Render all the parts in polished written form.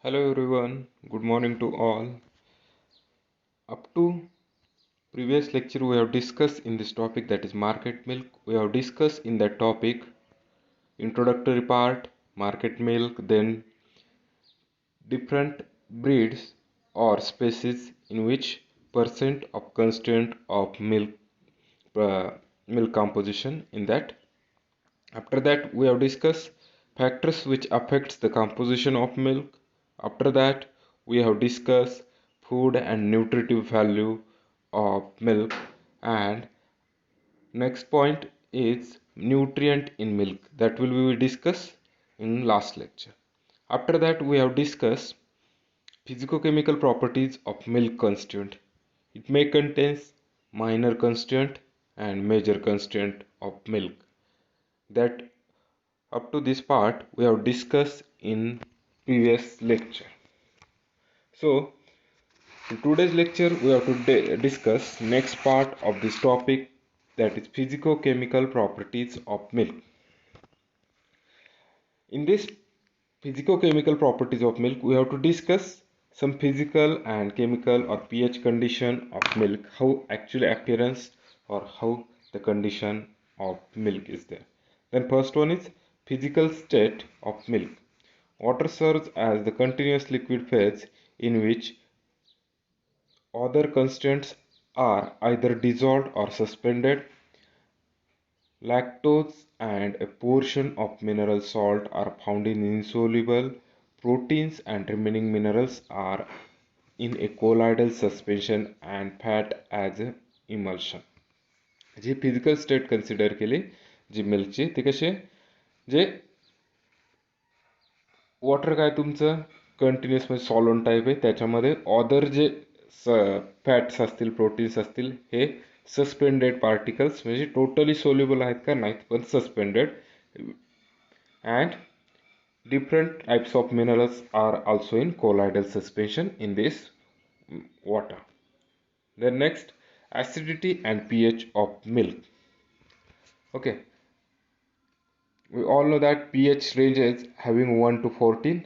Hello everyone, good morning to all. Up to previous lecture we have discussed in this topic, that is market milk. We have discussed in that topic introductory part, market milk, then different breeds or species in which percent of constituent of uh, milk composition in that. After that we have discussed factors which affects the composition of milk. After that we have discussed food and nutritive value of milk, and next point is nutrient in milk, that will be discussed in last lecture. After that we have discussed physicochemical properties of milk constituent. It may contains minor constituent and major constituent of milk. That up to this part we have discussed in previous lecture. So in today's lecture we have to discuss next part of this topic, that is physicochemical properties of milk. In this physicochemical properties of milk we have to discuss some physical and chemical or pH condition of milk, how actually appearance or how the condition of milk is there. Then first one is physical state of milk. Water serves as the continuous liquid phase in which other constituents are either dissolved or suspended. Lactose and a portion of mineral salt are found in insoluble proteins, and remaining minerals are in a colloidal suspension and fat as a emulsion. जी physical state consider केली जी मिल्कची ती कशी जे water काय तुमचं continuous म्हणजे सॉलॉन type आहे, त्याच्यामध्ये ऑदर जे फॅट्स असतील प्रोटीन्स असतील हे सस्पेंडेड पार्टिकल्स म्हणजे टोटली सोल्युबल आहेत का नाहीत पण suspended, and different types of minerals are also in colloidal suspension in this water. Then next, acidity and pH of milk. Okay, we all know that pH ranges having 1 to 14.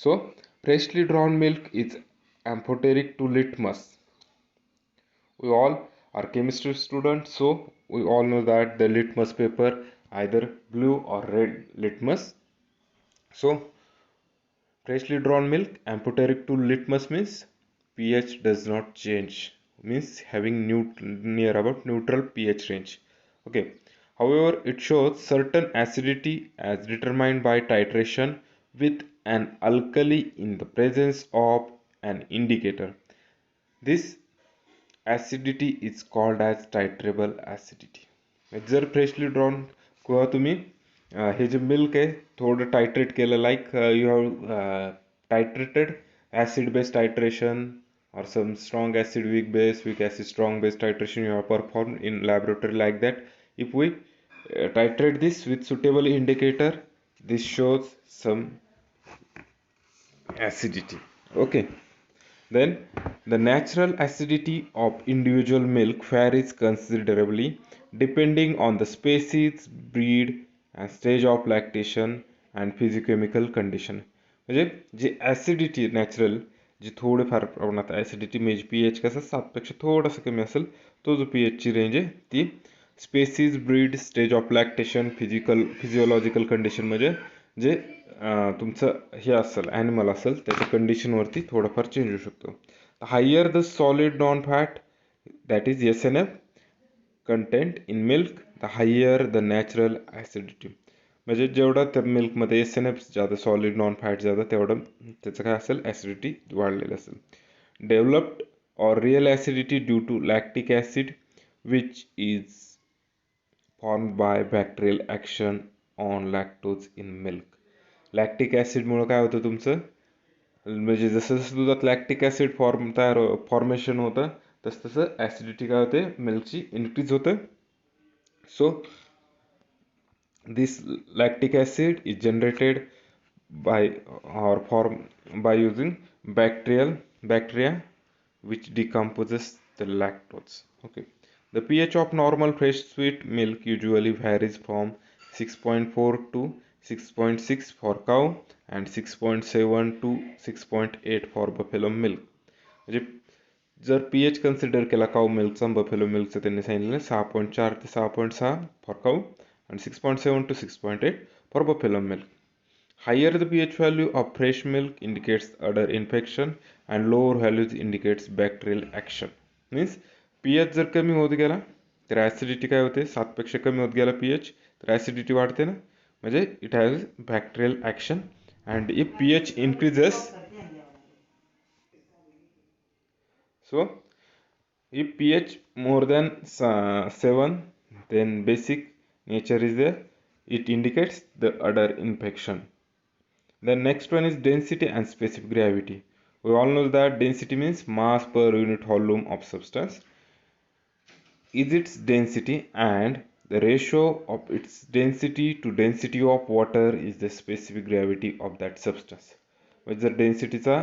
So freshly drawn milk is amphoteric to litmus. We all are chemistry students, so we all know that the litmus paper either blue or red litmus. So freshly drawn milk amphoteric to litmus means pH does not change, means having near about neutral pH range. Okay, however it shows certain acidity as determined by titration with an alkali in the presence of an indicator. This acidity is called as titrable acidity. जर freshly drawn किंवा तुम्ही हे जे milk आहे थोडं टायट्रेट केलं, like you have titrated acid base titration or some strong acid weak acid strong base titration you have performed in laboratory, like that. If we titrate this with suitable indicator, this shows some acidity. Okay, then the natural acidity of individual milk varies considerably depending on the species, breed and stage of lactation and physicochemical condition. म्हणजे जी acidity natural जी थोडेफार प्रमाणात acidity म्हणजे P H कसं 7पेक्षा थोडंसं कमी असेल, तो जो पी एचची रेंज आहे ती species, breed, stage of lactation, physiological condition म्हणजे जे तुमचं हे असेल ॲनिमल असेल त्याच्या कंडिशनवरती थोडंफार चेंज होऊ शकतो. Higher the solid non fat, that is SNF content in milk, the higher the natural acidity. म्हणजे जेवढं त्या मिल्कमध्ये SNF ज्यादा, सॉलिड नॉन फॅट ज्यादा, तेवढं त्याचं काय असेल ॲसिडिटी वाढलेलं असेल. Developed or real acidity due to lactic acid which is formed by bacterial action on lactose in milk. Lactic ॲसिडमुळे काय होतं तुमचं, म्हणजे जसं जसं दुधात लॅक्टिक ॲसिड फॉर्मेशन होतं तसं तसं ॲसिडिटी काय होते मिल्कची इन्क्रीज होतं. सो this lactic acid is generated by or formed by using bacteria which decomposes the lactose. Okay, the pH of normal fresh sweet milk usually varies from 6.4 to 6.6 for cow and 6.7 to 6.8 for buffalo milk. म्हणजे जर pH consider केला काऊ मिल्कचा buffalo मिल्कचं त्यांनी सांगितलं 6.4 ते 6.6 for cow and 6.7 to 6.8 for buffalo milk. Higher the pH value of fresh milk indicates udder infection and lower values indicates bacterial action. Means pH जर कमी होत गेला तर ॲसिडिटी काय होते 7 पेक्षा कमी होत गेला pH तर ॲसिडिटी वाढते ना म्हणजे it has bacterial action and if pH increases so if pH more than 7 then basic nature is there, it indicates the udder infection. The next one is density and specific gravity. We all know that density means mass per unit volume of substance is its density and the ratio of its density to density of water is the specific gravity of that substance. म्हणजे जर डेन्सिटीचा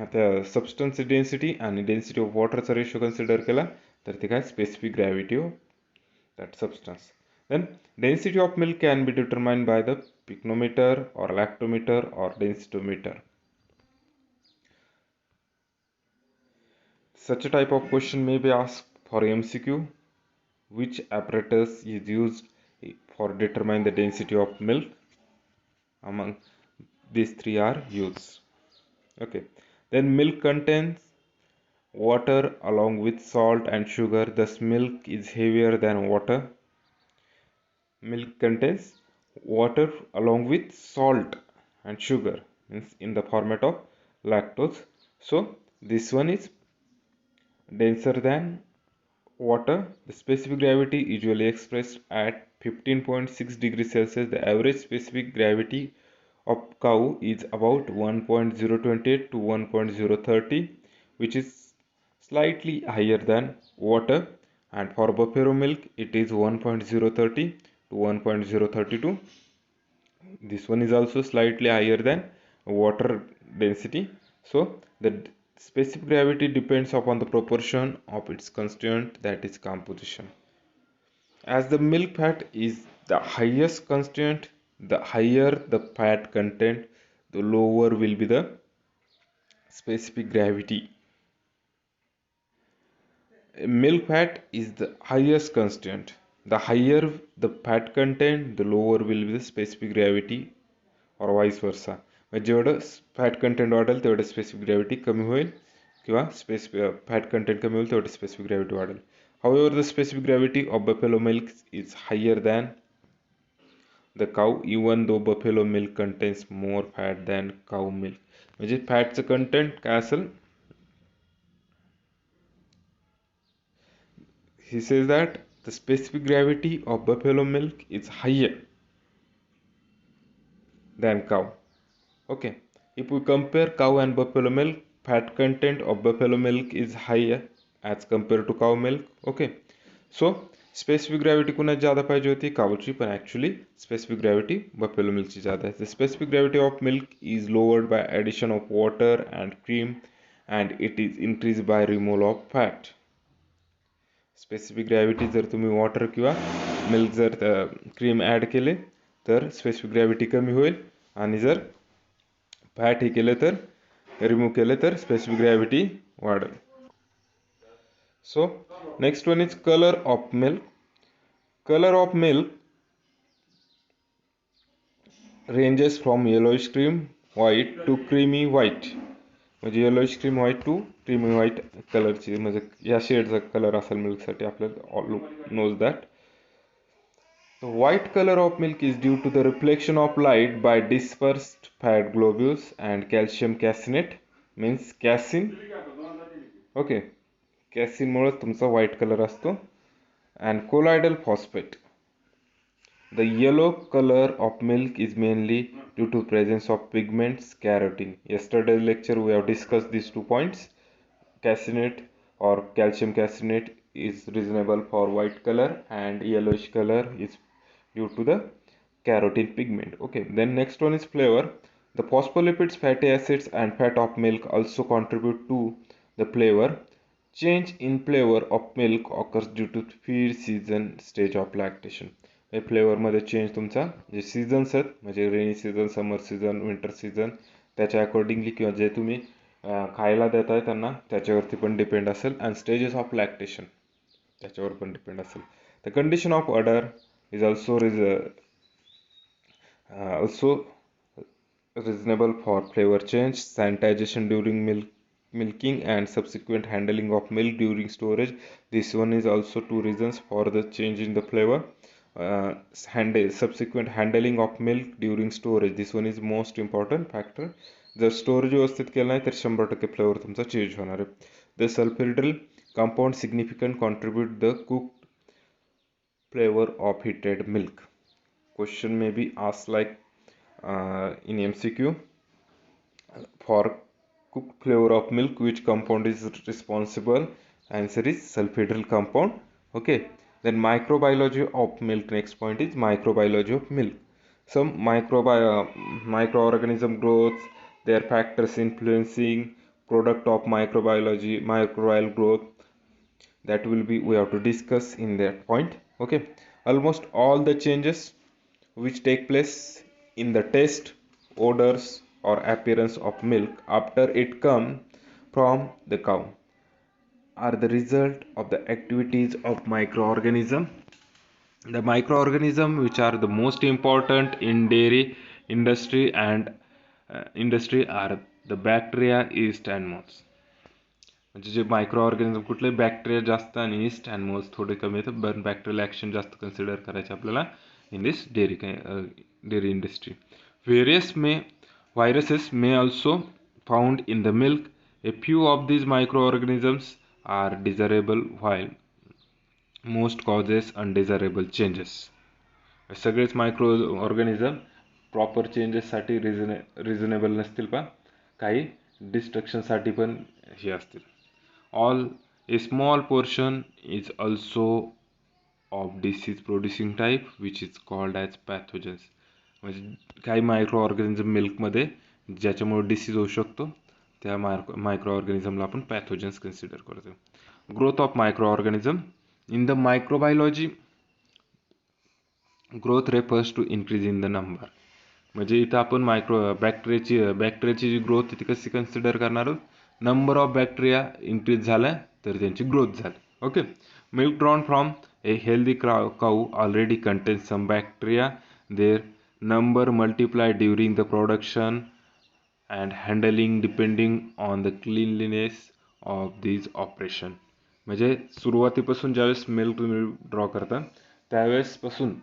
आता सबस्टन्सची density आणि density of वॉटरचा ratio consider केला तर ते काय specific gravity of that substance. Then density of milk can be determined by the pycnometer or lactometer or densitometer. Such a type of question may be asked for MCQ. Which apparatus is used for determine the density of milk? Among these three are used. Okay. Then milk contains water along with salt and sugar. Thus milk is heavier than water. Milk contains water along with salt and sugar means in the format of lactose. So this one is denser than water. The specific gravity usually expressed at 15.6 degrees Celsius. The average specific gravity of cow is about 1.028 to 1.030, which is slightly higher than water, and for buffalo milk it is 1.030 to 1.032. This one is also slightly higher than water density. So the specific gravity depends upon the proportion of its constituent, that is composition. As the milk fat is the highest constituent, the higher the fat content, the lower will be the specific gravity. Milk fat is the highest constituent. The higher the fat content, the lower will be the specific gravity or vice versa. जेवढं fat content वाढेल तेवढं specific gravity कमी होईल किंवा fat content कमी होईल तेवढं specific gravity वाढेल. However, the specific gravity of buffalo milk is higher than the cow even though buffalo milk contains more fat than cow milk. म्हणजे फॅटचं कंटेंट काय असेल, he says that the specific gravity of buffalo milk is higher than cow. Okay, if we compare cow and buffalo milk, fat content of buffalo milk is higher as compared to cow milk. Okay, so specific gravity कुणाची ज़्यादा पाहिजे होती काऊची, पण actually specific gravity buffalo milk ची ज़्यादा है. The specific gravity of milk is lowered by addition of water and cream and it is increased by removal of fat. Specific gravity जर तुम्ही वॉटर किंवा मिल्क जर क्रीम ॲड केले तर specific gravity कमी होईल आणि जर फॅट हे केलं तर रिमूव्ह केलं तर स्पेसिफिक ग्रॅव्हिटी वाढेल. So next one is colour of milk. Colour of milk ranges from yellowish cream white to creamy white. म्हणजे yellowish cream white to creamy white कलरची म्हणजे या शेडचा कलर असेल मिल्कसाठी आपल्याला all knows that. White color of milk is due to the reflection of light by dispersed fat globules and calcium caseinate means casein. Okay, casein मुळे तुमचा white color असतो and colloidal phosphate. The yellow color of milk is mainly due to presence of pigments carotene. Yesterday's lecture we have discussed these 2 points. Caseinate or calcium caseinate is reasonable for white color and yellowish color is due to the carotene pigment. Okay, then next one is flavor. The phospholipids, fatty acids and fat of milk also contribute to the flavor. Change in flavor of milk occurs due to feed season stage of lactation. हे फ्लेवरमध्ये change तुमचा जे seasons आहेत म्हणजे rainy season, summer season, winter season त्याच्या accordingly किंवा जे तुम्ही खायला देताय त्यांना त्याच्यावरती पण डिपेंड असेल. आणि स्टेजेस ऑफ लॅक्टेशन त्याच्यावर पण डिपेंड असेल. The condition of order is also reasonable for flavor change, sanitization during milking and subsequent handling of milk during storage. This one is also two reasons for the change in the flavor. Subsequent handling of milk during storage, this one is most important factor. जर storage व्यवस्थित केलं नाही तर 100% flavour तुमचा change होणार आहे. The sulphydryl compound significant contribute the cooked flavour of heated milk. Question may be asked like in MCQ, for cooked flavor of milk which compound is responsible? Answer is sulfhydryl compound. Okay, then microbiology of milk, next point is microbiology of milk. Some microorganism growth, their factors influencing product of microbial growth, that will be we have to discuss in that point. Okay, almost all the changes which take place in the taste, odors or appearance of milk after it comes from the cow are the result of the activities of microorganism. The microorganism which are the most important in dairy industry are the bacteria, yeast and moths. म्हणजे जे micro organism कुठले bacteria जास्त आणि east and moles थोडे कमी येतात, पण bacterial action जास्त consider करायचे आपल्याला in this dairy industry. Viruses may also found in the milk. A few of these microorganisms are desirable while most causes undesirable changes. सगळेच मायक्रो ऑर्गॅनिझम प्रॉपर चेंजेससाठी रिझनेबल नसतील, पण काही डिस्ट्रक्शनसाठी पण हे असतील. A small portion is also of disease producing type which is called as pathogens. म्हणजे काही micro organism मिल्कमध्ये ज्याच्यामुळे disease होऊ शकतो त्या मायक्रो ऑर्गॅनिझमला आपण पॅथोजन्स कन्सिडर करतो. Growth of micro organism in the microbiology, growth refers to increase in the number. म्हणजे इथं आपण बॅक्टेरियाची जी ग्रोथ ती कशी कन्सिडर करणार आहोत, नंबर ऑफ बॅक्टेरिया इंक्रीज झाला तर त्यांची ग्रोथ झाली. Okay, milk drawn from a healthy cow already contains some bacteria, their number multiply during the production and handling depending on the cleanliness of this operation. म्हणजे सुरुवातीपासून ज्यावेळेस milk तुम्ही draw करता त्यावेळेसपासून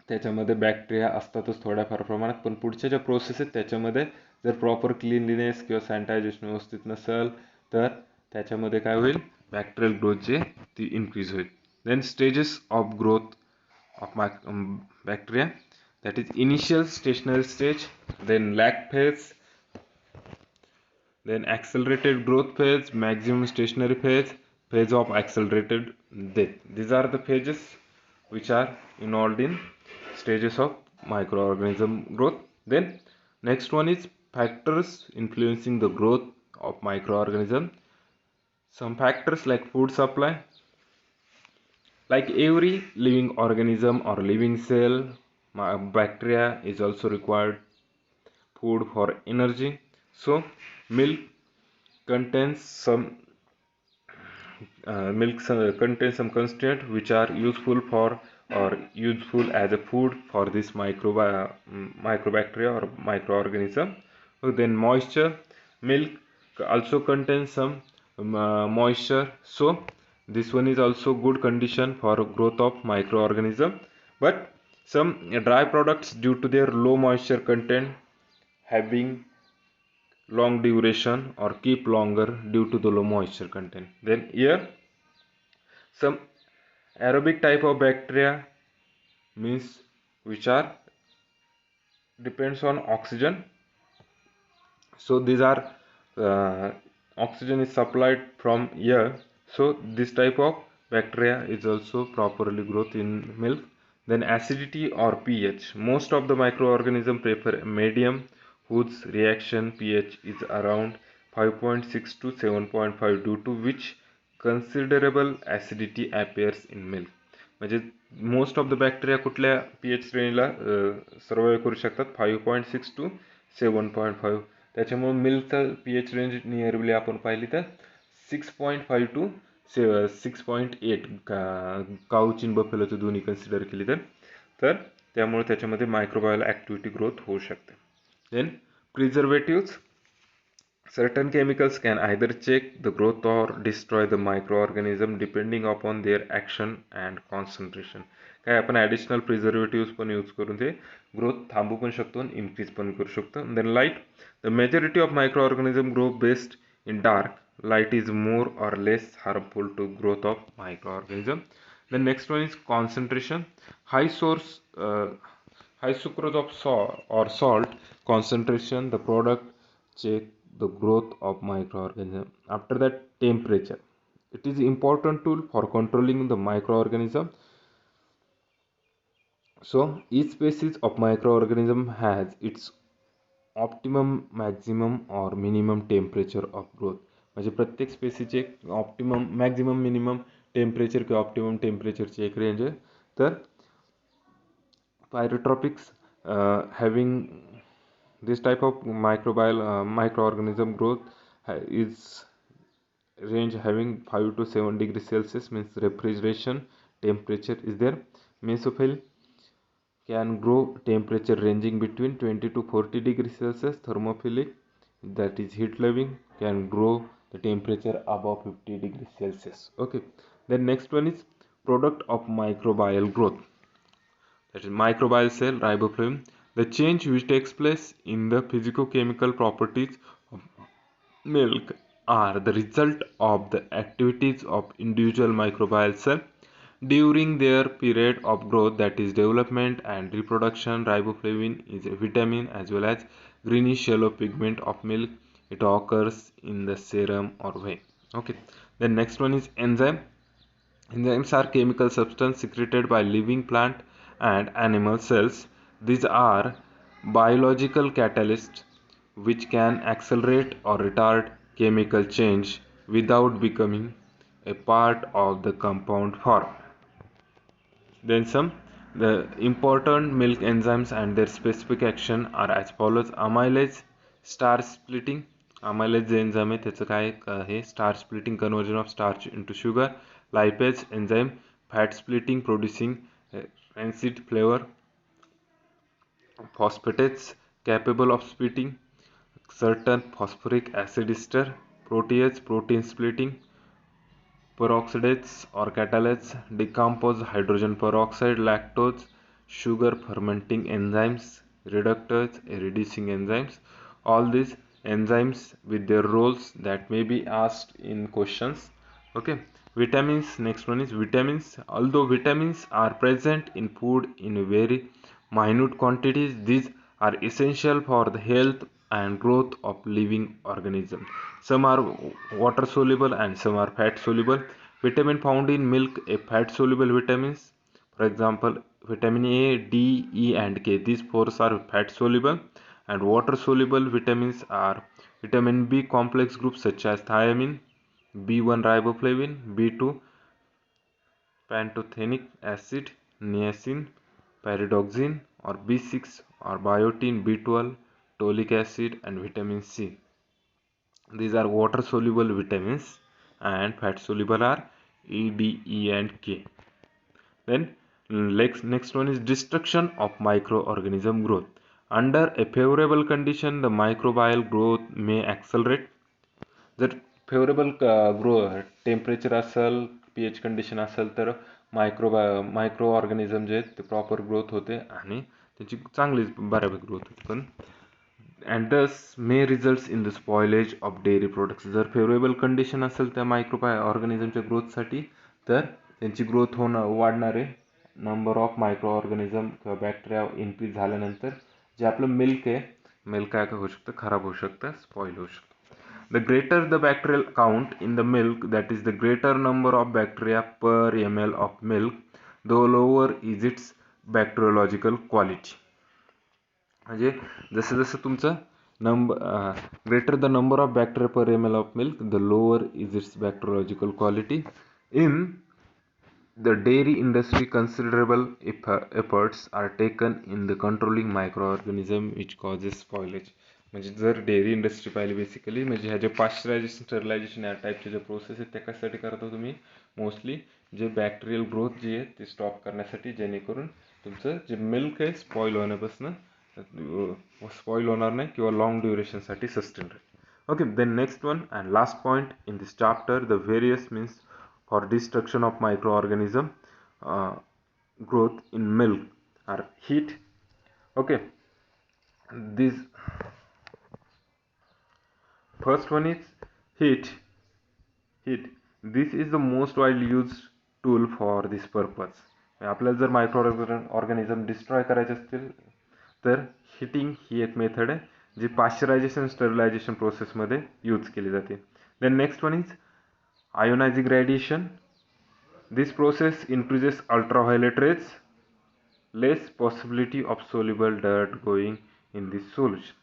त्याच्यामध्ये बॅक्टेरिया असतातच थोड्याफार प्रमाणात, पण पुढच्या ज्या प्रोसेस आहेत त्याच्यामध्ये जर प्रॉपर क्लीनलीनेस किंवा सॅनिटायझेशन व्यवस्थित नसेल तर त्याच्यामध्ये काय होईल, बॅक्टेरियल ग्रोथ जे ती इन्क्रीज होईल. Then stages of growth of bacteria, that is initial stationary stage, then lag phase, then accelerated growth phase, maximum stationary phase, phase of accelerated death. These are the phases which are involved in stages of microorganism growth. Then next one is factors influencing the growth of microorganism. Some factors like food supply, like every living organism or living cell, bacteria is also required food for energy. So milk contains some constituents which are useful as a food for this microbacteria or microorganism. Then moisture, milk also contains some moisture, so this one is also good condition for growth of microorganism. But some dry products, due to their low moisture content, having long duration or keep longer due to the low moisture content. Then here some aerobic type of bacteria, means which are depends on oxygen. So these are oxygen is supplied from air, so this type of bacteria is also properly growth in milk. Then acidity or pH, most of the microorganisms prefer a medium whose reaction pH is around 5.6 to 7.5, due to which considerable acidity appears in milk. म्हणजे most of the bacteria कुठल्या pH रेंजला survive करू शकतात, 5.6 to 7.5. त्याच्यामुळे मिल्कचा pH range nearly आपण पाहिली तर 6.5 to 6.8 couch इन बफेलोचं दोन्ही consider केली तर त्यामुळे त्याच्यामध्ये मायक्रोबायल ॲक्टिव्हिटी ग्रोथ होऊ शकते. Then preservatives. Certain chemicals can either check the growth or destroy the microorganism depending upon their action and concentration. काय आपण ॲडिशनल प्रिझर्वेटिव्स पण यूज करून ते ग्रोथ थांबू पण शकतो आणि इन्क्रीज पण करू शकतो. Then light. The majority of microorganism grow best in dark. Light is more or less harmful to growth of microorganism. The next one is concentration. High source, high sucrose of or salt concentration, the product check the growth of microorganism. After that, temperature. It is important tool for controlling the microorganism. So each species of microorganism has its optimum, maximum और minimum temperature of growth. म्हणजे प्रत्येक स्पेसीचे एक optimum, maximum, minimum temperature किंवा optimum टेम्परेचरची एक range आहे. तर पायरोट्रॉपिक्स having this type of microorganism growth is range having 5 to 7 degrees Celsius, means refrigeration temperature is there. Mesophil can grow temperature ranging between 20 to 40 degrees Celsius. Thermophilic, that is heat loving, can grow the temperature above 50 degrees Celsius. Okay, then next one is product of microbial growth, that is microbial cell, riboflavin. The change which takes place in the physicochemical properties of milk are the result of the activities of individual microbial cell during their period of growth, that is development and reproduction. Riboflavin is a vitamin as well as greenish yellow pigment of milk. It occurs in the serum or whey. Okay, the next one is enzyme. Enzymes are chemical substances secreted by living plant and animal cells. These are biological catalysts which can accelerate or retard chemical change without becoming a part of the compound form. Then some. The important milk enzymes and their specific action are as follows. Amylase, starch splitting. Amylase J enzyme आहे त्याचं काय आहे, starch splitting, conversion of starch into sugar. Lipase enzyme, fat splitting, producing rancid flavor. Phosphatases, capable of splitting certain phosphoric acid ester. Protease, protein splitting. Peroxidases or catalase, decompose hydrogen peroxide. Lactose, sugar fermenting enzymes. Reductase, reducing enzymes. All these enzymes with their roles that may be asked in questions. Okay, vitamins. Next one is vitamins. Although vitamins are present in food in very minute quantities, these are essential for the health and growth of living organisms. Some are water soluble and some are fat soluble. Vitamin found in milk are fat soluble vitamins. For example, vitamin A, D, E and K. These four are fat soluble. And water soluble vitamins are vitamin B complex groups such as thiamine, B1 riboflavin, B2 pantothenic acid, niacin, pyridoxine, or B6 or biotin, B12, tolic acid and vitamin C. These are water soluble vitamins, and fat soluble are E, D, E and K. Then next one is destruction of microorganism growth. Under a favorable condition, the microbial growth may accelerate. जर favourable grow temperature असेल, pH condition असेल तर micro organism जे आहेत ते proper growth होते आणि त्याची चांगली बऱ्यापैकी ग्रोथ होते. पण अँड दस मे results in the spoilage of dairy products. जर फेवरेबल कंडिशन असेल त्या मायक्रो ऑर्गॅनिझमच्या ग्रोथसाठी तर त्यांची ग्रोथ वाढणारे नंबर ऑफ मायक्रो ऑर्गॅनिझम किंवा बॅक्टेरिया इन्क्रीज झाल्यानंतर जे आपलं मिल्क आहे, मिल्क काय होऊ शकतं, खराब होऊ शकतं, स्पॉइल होऊ शकतं. The greater the bacterial count in the milk, that is the greater number of bacteria per ml of milk, the lower is its bacteriological quality. म्हणजे जसं जसं तुमचं greater the number of bacteria per ml of milk, the lower is its bacteriological quality. In The dairy industry considerable efforts are taken in the controlling microorganism which causes spoilage. म्हणजे जर dairy industry पाहिली basically म्हणजे ह्या जे pasteurisation sterilisation या टाईपचे जे process आहेत त्या कशासाठी करता तुम्ही मोस्टली जे बॅक्टेरियल ग्रोथ जी आहे ती स्टॉप करण्यासाठी, जेणेकरून तुमचं जे मिल्क आहे स्पॉईल होण्यापासून स्पॉईल होणार नाही किंवा long ड्युरेशनसाठी sustain Raheel. Okay, then next one and last point in this chapter, the various means for destruction of microorganism uh, growth in milk are heat. Okay, this first one is heat. This is the most widely used tool for this purpose. आपल्याला जर micro organism destroy करायचे असतील तर hitting ही एक method आहे जी pasteurisation sterilisation प्रोसेसमध्ये use केली जाते. Then next one is ionising radiation. This process increases ultraviolet rays, less possibility of soluble dirt going in this solution.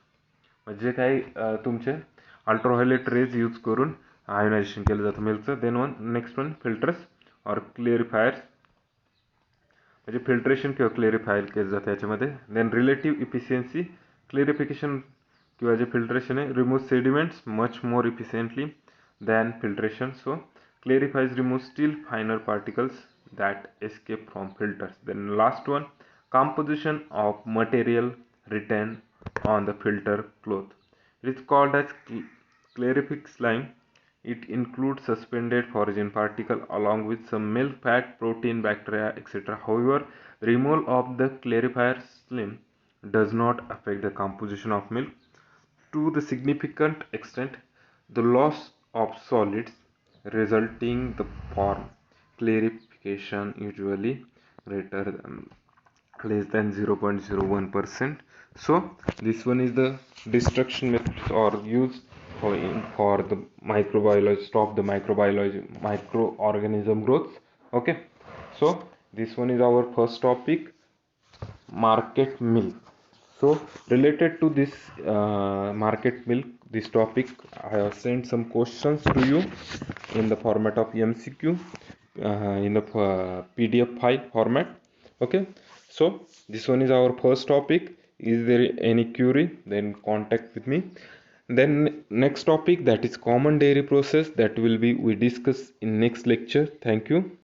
म्हणजे काही तुमचे अल्ट्राव्हायोलेट रेज यूज करून आयोनायझेशन केलं जातं मिल्कचं. देन नेक्स्ट वन फिल्टर्स और क्लेरिफायर्स म्हणजे फिल्ट्रेशन किंवा क्लेरिफायर केलं जातं याच्यामध्ये. देन रिलेटिव्ह इफिशियन्सी, क्लेरिफिकेशन किंवा जे फिल्ट्रेशन आहे remove sediments much more efficiently than filtration. So clarifies remove still finer particles that escape from filters. Then last one, composition of material retained on the filter cloth. It is called as clarific slime. It includes suspended foreign particle along with some milk fat, protein, bacteria, etc. However, the removal of the clarifier slime does not affect the composition of milk to the significant extent. The loss of solids resulting the form clarification usually greater than less than 0.01%. So this one is the destruction methods or used for the microbiology, stop the microorganism growth. Okay, so this one is our first topic, market milk. So related to this market milk, this topic, I have sent some questions to you in the format of MCQ in the PDF file format. Okay, so this one is our first topic. Is there any query? Then contact with me. Then next topic, that is common dairy process, that will be we discuss in next lecture. Thank you.